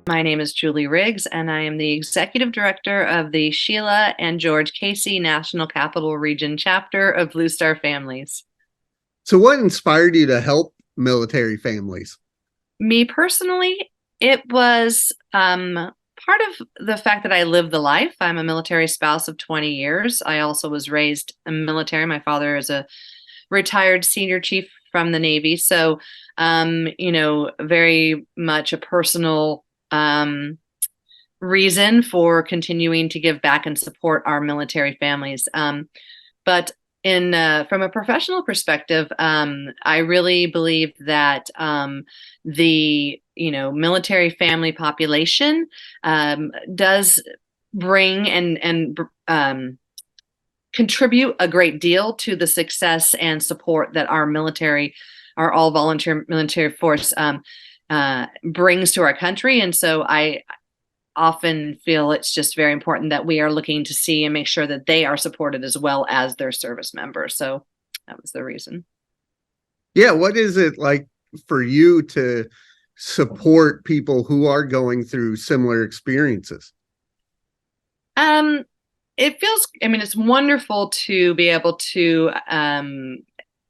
My name is Julie Riggs, and I am the Executive Director of the Sheila and George Casey National Capital Region chapter of Blue Star Families. So, what inspired you to help military families? Me personally, it was part of the fact that I lived the life. I'm a military spouse of 20 years. I also was raised in military. My father is a retired senior chief from the Navy. So, very much a personal reason for continuing to give back and support our military families. But in from a professional perspective, I really believe that the military family population does bring and contribute a great deal to the success and support that our military, our all volunteer military force brings to our country. And so I often feel it's just very important that we are looking to see and make sure that they are supported as well as their service members. So that was the reason. Yeah, what is it like for you to support people who are going through similar experiences? Um, it feels, I mean, it's wonderful to be able to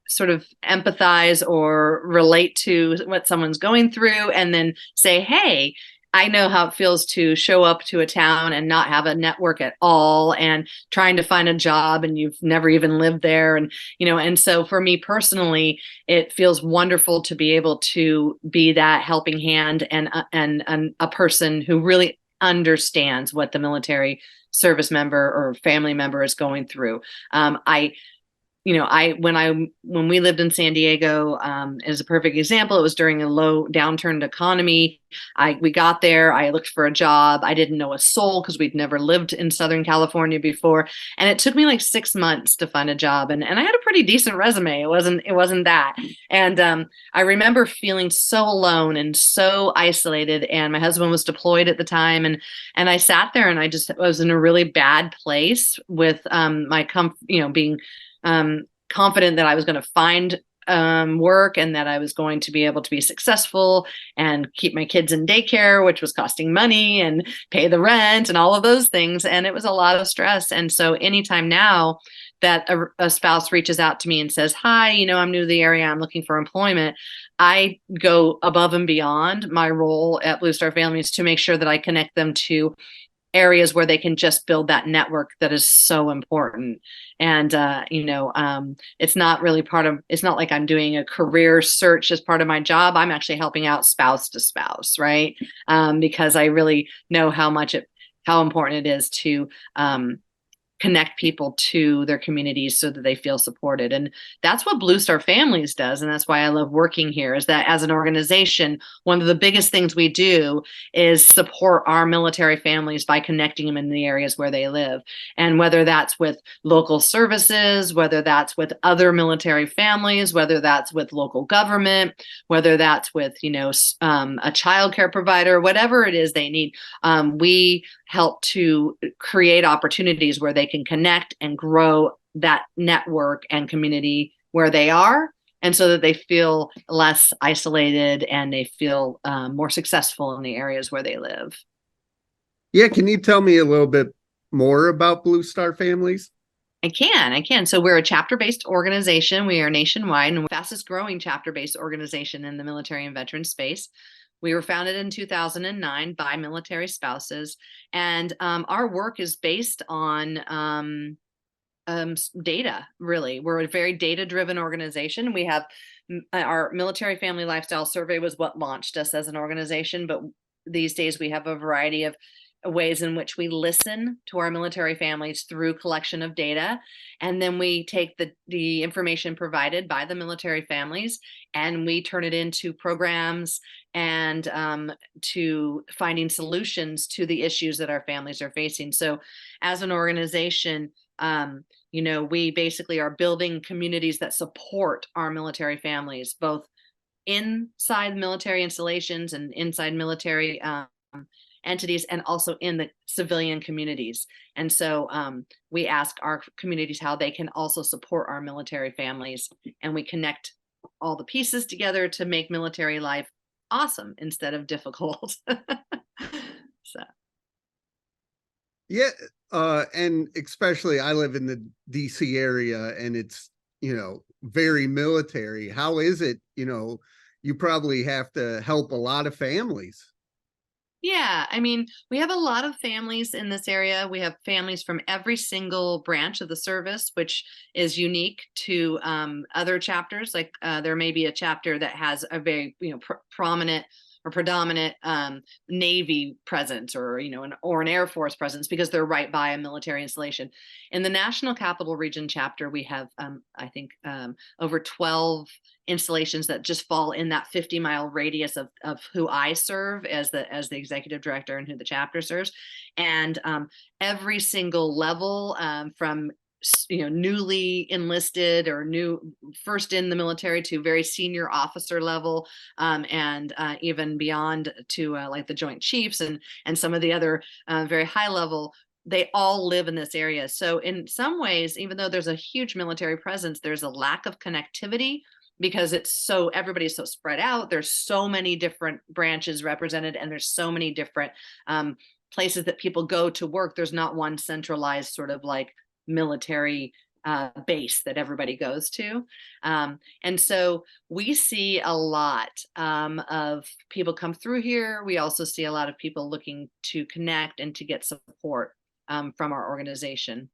sort of empathize or relate to what someone's going through and then say, hey, I know how it feels to show up to a town and not have a network at all and trying to find a job and you've never even lived there. And so for me personally, it feels wonderful to be able to be that helping hand and a person who really understands what the military service member or family member is going through. When we lived in San Diego, is a perfect example. It was during a low downturned economy. We got there. I looked for a job. I didn't know a soul because we'd never lived in Southern California before, and it took me like 6 months to find a job. And I had a pretty decent resume. It wasn't that. And I remember feeling so alone and so isolated. And my husband was deployed at the time, and I sat there and I just was in a really bad place with being confident that I was going to find work and that I was going to be able to be successful and keep my kids in daycare, which was costing money, and pay the rent and all of those things. And it was a lot of stress. And so anytime now that a spouse reaches out to me and says, hi, I'm new to the area, I'm looking for employment, I go above and beyond my role at Blue Star Families to make sure that I connect them to areas where they can just build that network that is so important. And it's not really it's not like I'm doing a career search as part of my job. I'm actually helping out spouse to spouse, right? Because I really know how important it is to connect people to their communities so that they feel supported. And that's what Blue Star Families does. And that's why I love working here, is that as an organization, one of the biggest things we do is support our military families by connecting them in the areas where they live. And whether that's with local services, whether that's with other military families, whether that's with local government, whether that's with, a child care provider, whatever it is they need, we help to create opportunities where they can connect and grow that network and community where they are, and so that they feel less isolated and they feel more successful in the areas where they live. Yeah, can you tell me a little bit more about Blue Star Families? I can. So we're a chapter-based organization. We are nationwide and the fastest growing chapter-based organization in the military and veteran space. We were founded in 2009 by military spouses, and our work is based on data, really. We're a very data-driven organization. We have our military family lifestyle survey was what launched us as an organization, but these days we have a variety of ways in which we listen to our military families through collection of data, and then we take the information provided by the military families and we turn it into programs and to finding solutions to the issues that our families are facing. So as an organization, we basically are building communities that support our military families, both inside military installations and inside military entities, and also in the civilian communities. And so we ask our communities how they can also support our military families, and we connect all the pieces together to make military life awesome instead of difficult. Yeah, and especially I live in the DC area and it's, very military. How is it, you probably have to help a lot of families. Yeah, I mean, we have a lot of families in this area. We have families from every single branch of the service, which is unique to other chapters. Like there may be a chapter that has a very, prominent or predominant Navy presence, or an Air Force presence, because they're right by a military installation. In the National Capital Region chapter, we have, I think, over 12 installations that just fall in that 50-mile radius of who I serve as the executive director and who the chapter serves. And every single level, from newly enlisted or new first in the military to very senior officer level, and even beyond to like the Joint Chiefs and some of the other very high level, they all live in this area. So in some ways, even though there's a huge military presence, there's a lack of connectivity because everybody's so spread out. There's so many different branches represented, and there's so many different places that people go to work. There's not one centralized sort of like military base that everybody goes to. And so we see a lot of people come through here. We also see a lot of people looking to connect and to get support from our organization.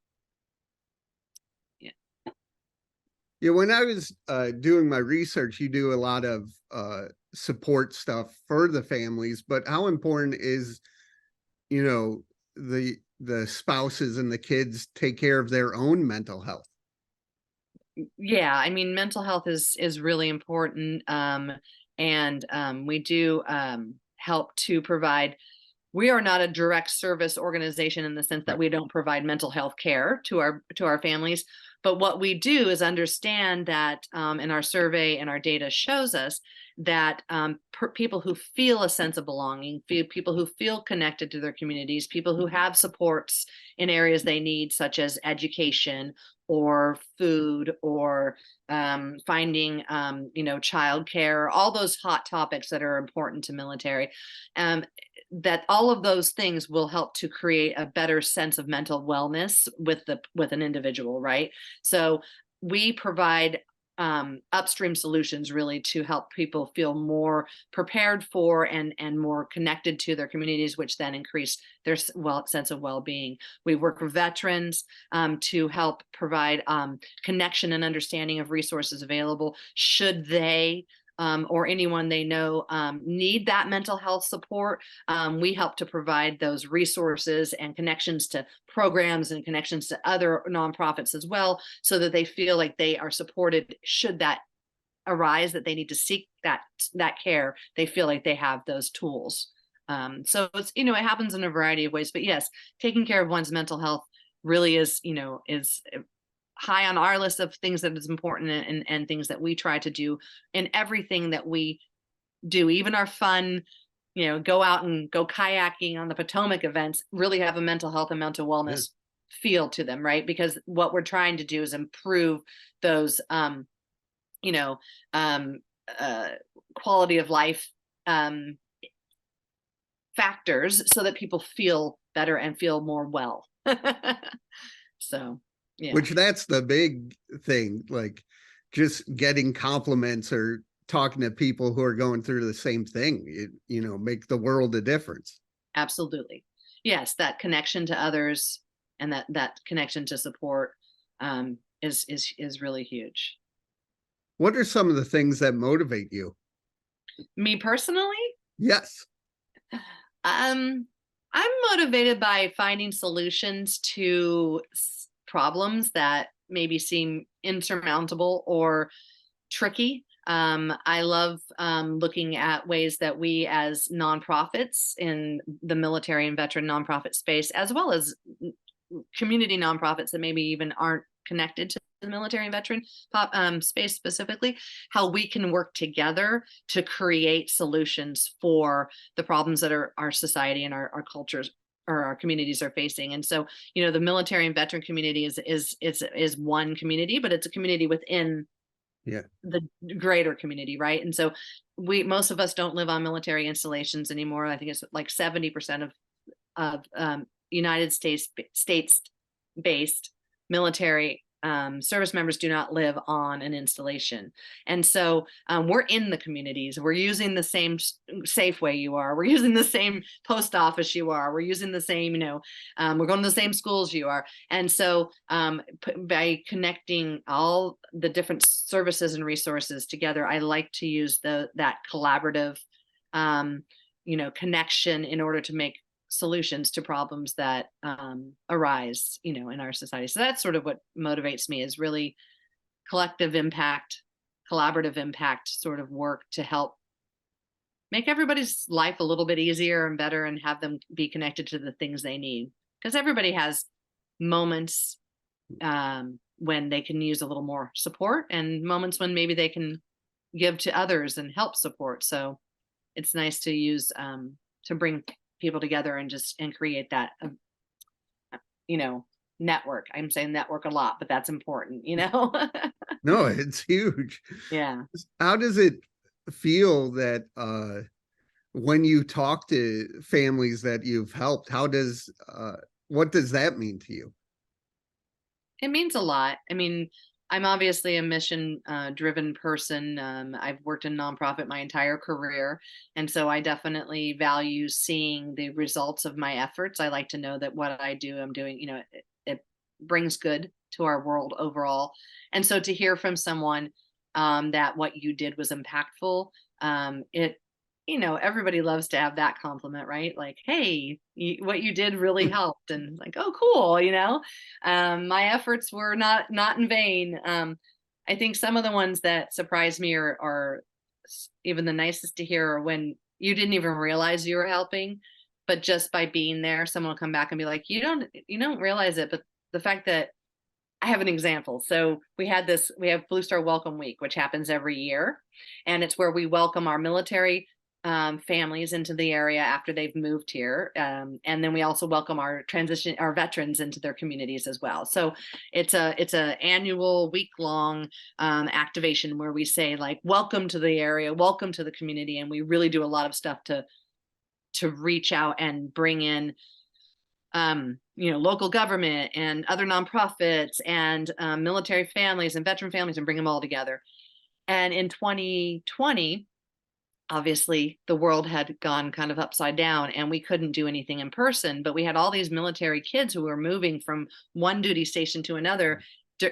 Yeah, when I was doing my research, you do a lot of support stuff for the families, but how important is, the spouses and the kids take care of their own mental health? Yeah, I mean, mental health is really important, and we do help to provide. We are not a direct service organization in the sense that Right. we don't provide mental health care to our families. But what we do is understand that, in our survey and our data shows us that people who feel a sense of belonging, people who feel connected to their communities, people who have supports in areas they need, such as education or food or finding, childcare, all those hot topics that are important to military. That all of those things will help to create a better sense of mental wellness with an individual, right? So we provide upstream solutions really to help people feel more prepared for and more connected to their communities, which then increase their sense of well-being. We work with veterans to help provide connection and understanding of resources available should they or anyone they know need that mental health support. We help to provide those resources and connections to programs and connections to other nonprofits as well, so that they feel like they are supported should that arise, that they need to seek that care. They feel like they have those tools. So it's, it happens in a variety of ways, but yes, taking care of one's mental health really is high on our list of things that is important, and things that we try to do in everything that we do, even our fun, go out and go kayaking on the Potomac events, really have a mental health and mental Yeah. wellness feel to them, right? Because what we're trying to do is improve those, you know, um, quality of life factors so that people feel better and feel more well. So, yeah. Which that's the big thing, like just getting compliments or talking to people who are going through the same thing, make the world a difference. Absolutely. Yes, that connection to others and that connection to support is really huge. What are some of the things that motivate you? Me personally, Yes. I'm motivated by finding solutions to problems that maybe seem insurmountable or tricky. I love looking at ways that we, as nonprofits in the military and veteran nonprofit space, as well as community nonprofits that maybe even aren't connected to the military and veteran space specifically, how we can work together to create solutions for the problems that our society and our cultures or our communities are facing. And so, the military and veteran community is one community, but it's a community within Yeah. the greater community, right? And so most of us don't live on military installations anymore. I think it's like 70% of United States based military service members do not live on an installation. And so we're in the communities. We're using the same Safeway you are. We're using the same post office you are. We're using the same, we're going to the same schools you are. And so by connecting all the different services and resources together, I like to use that collaborative, connection in order to make solutions to problems that arise, in our society. So that's sort of what motivates me, is really collective impact, collaborative impact sort of work to help make everybody's life a little bit easier and better, and have them be connected to the things they need. Because everybody has moments when they can use a little more support, and moments when maybe they can give to others and help support. So it's nice to use to bring people together and create that, network. I'm saying network a lot, but that's important, No, it's huge. Yeah. How does it feel that when you talk to families that you've helped, what does that mean to you? It means a lot. I mean, I'm obviously a mission driven person. I've worked in nonprofit my entire career. And so I definitely value seeing the results of my efforts. I like to know that what I do, I'm doing, it brings good to our world overall. And so to hear from someone that what you did was impactful, it everybody loves to have that compliment, right? Like, hey, what you did really helped, and like, oh, cool, my efforts were not in vain. I think some of the ones that surprise me are even the nicest to hear are when you didn't even realize you were helping, but just by being there, someone will come back and be like, you don't realize it, but the fact that I have an example. So we have Blue Star Welcome Week, which happens every year, and it's where we welcome our military families into the area after they've moved here. And then we also welcome our veterans into their communities as well. So it's a annual week-long activation where we say, like, welcome to the area, welcome to the community. And we really do a lot of stuff to reach out and bring in local government and other nonprofits and military families and veteran families, and bring them all together. And in 2020, obviously the world had gone kind of upside down and we couldn't do anything in person, but we had all these military kids who were moving from one duty station to another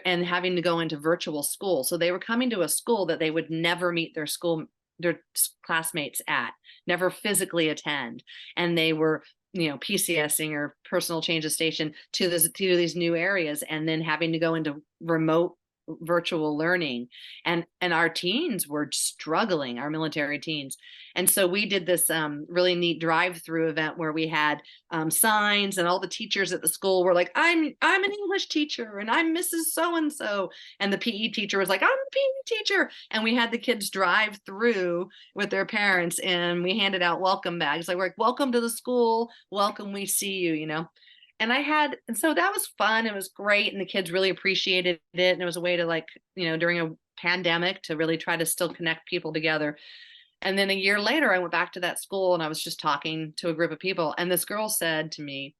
and having to go into virtual school. So they were coming to a school that they would never meet their classmates at, never physically attend. And they were, PCSing or personal change of station to these new areas, and then having to go into remote virtual learning, and our teens were struggling, our military teens. And so we did this really neat drive-through event where we had signs, and all the teachers at the school were like, I'm an English teacher and I'm Mrs. So-and-so, and the PE teacher was like, I'm a PE teacher, and we had the kids drive through with their parents, and we handed out welcome bags, like, we're like, welcome to the school, welcome, we see you, and so that was fun. It was great. And the kids really appreciated it. And it was a way to, during a pandemic, to really try to still connect people together. And then a year later, I went back to that school and I was just talking to a group of people. And this girl said to me,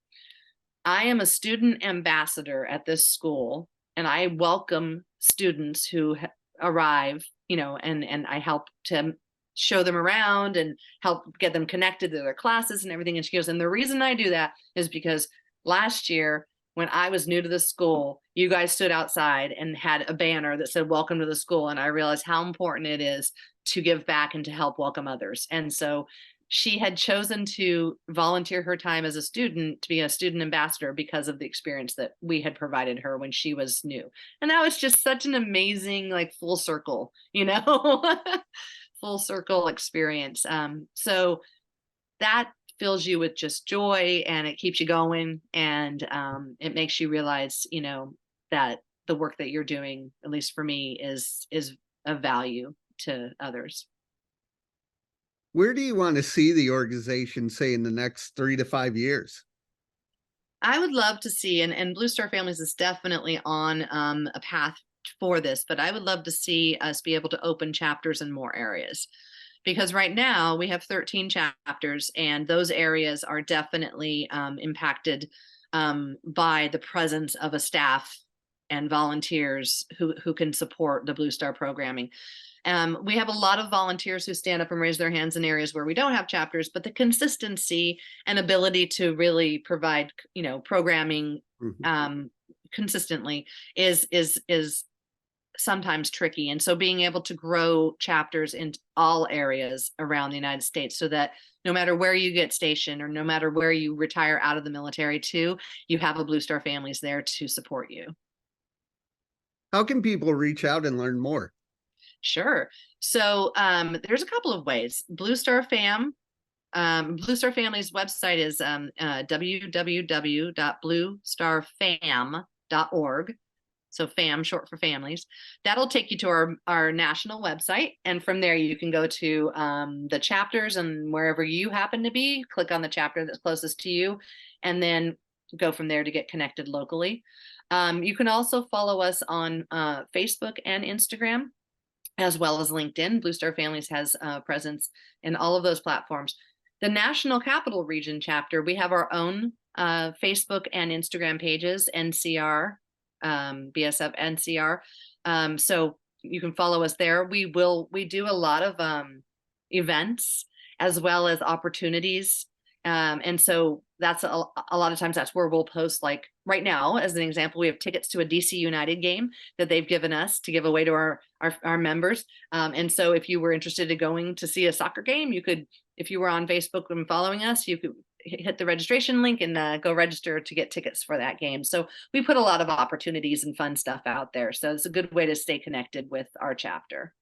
I am a student ambassador at this school, and I welcome students who arrive, and I help to show them around and help get them connected to their classes and everything. And she goes, and the reason I do that is because last year, when I was new to the school, you guys stood outside and had a banner that said, welcome to the school. And I realized how important it is to give back and to help welcome others. And so she had chosen to volunteer her time as a student to be a student ambassador because of the experience that we had provided her when she was new. And that was just such an amazing, full circle, full circle experience. So that fills you with just joy, and it keeps you going, and it makes you realize, that the work that you're doing, at least for me, is of value to others. Where do you want to see the organization, say, in the next 3 to 5 years? I would love to see, and Blue Star Families is definitely on a path for this, but I would love to see us be able to open chapters in more areas. because right now we have 13 chapters, and those areas are definitely impacted by the presence of a staff and volunteers who can support the Blue Star programming. We have a lot of volunteers who stand up and raise their hands in areas where we don't have chapters, but the consistency and ability to really provide, programming consistently is sometimes tricky. And so being able to grow chapters in all areas around the United States, so that no matter where you get stationed or no matter where you retire out of the military too, you have a Blue Star Families there to support you. How can people reach out and learn more? Sure. So there's a couple of ways. Blue Star Family's website is www.bluestarfam.org. So FAM, short for families. That'll take you to our national website. And from there, you can go to the chapters, and wherever you happen to be, click on the chapter that's closest to you, and then go from there to get connected locally. You can also follow us on Facebook and Instagram, as well as LinkedIn. Blue Star Families has a presence in all of those platforms. The National Capital Region chapter, we have our own Facebook and Instagram pages, NCR, BSF NCR. So you can follow us there. We do a lot of events as well as opportunities. And so that's a lot of times that's where we'll post, like right now, as an example, we have tickets to a DC United game that they've given us to give away to our members. And so if you were interested in going to see a soccer game, you could, if you were on Facebook and following us, you could hit the registration link and go register to get tickets for that game. So we put a lot of opportunities and fun stuff out there. So it's a good way to stay connected with our chapter.